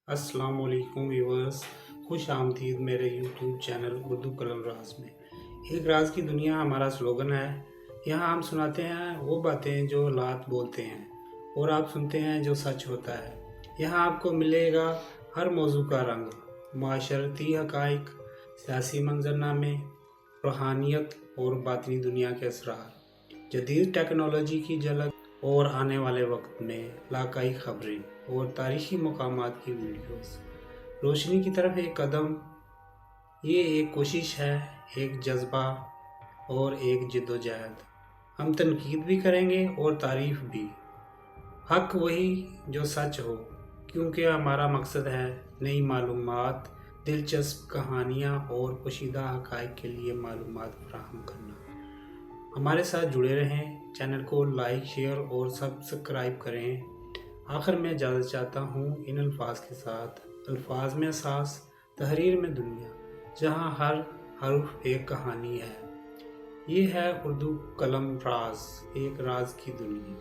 अस्सलाम वालेकुम व्यूअर्स, खुश आमदीद मेरे यूट्यूब चैनल उर्दू कलम राज में। एक राज की दुनिया हमारा स्लोगन है। यहाँ हम सुनाते हैं वो बातें जो औलाद बोलते हैं और आप सुनते हैं जो सच होता है। यहाँ आपको मिलेगा हर मौजू का रंग, माशरती हक़ाइक़, सियासी मंजरनामे, रूहानियत और बातनी दुनिया के असरार, जदीद टेक्नोलॉजी की झलक और आने वाले वक्त में इलाकाई खबरें और तारीखी मकामात की वीडियोस। रोशनी की तरफ एक कदम, ये एक कोशिश है, एक जज्बा और एक जिद्दोजहद। हम तनकीद भी करेंगे और तारीफ भी। हक वही जो सच हो, क्योंकि हमारा मकसद है नई मालूमात, दिलचस्प कहानियाँ और पोशीदा हक़ाइक़ के लिए मालूमात फराहम करना। हमारे साथ जुड़े रहें, चैनल को लाइक, शेयर और सब्सक्राइब करें। आखिर में इजाज़त चाहता हूँ इन अल्फाज के साथ। अल्फाज में एहसास, तहरीर में दुनिया, जहाँ हर हर्फ एक कहानी है। ये है उर्दू कलम राज, एक राज की दुनिया।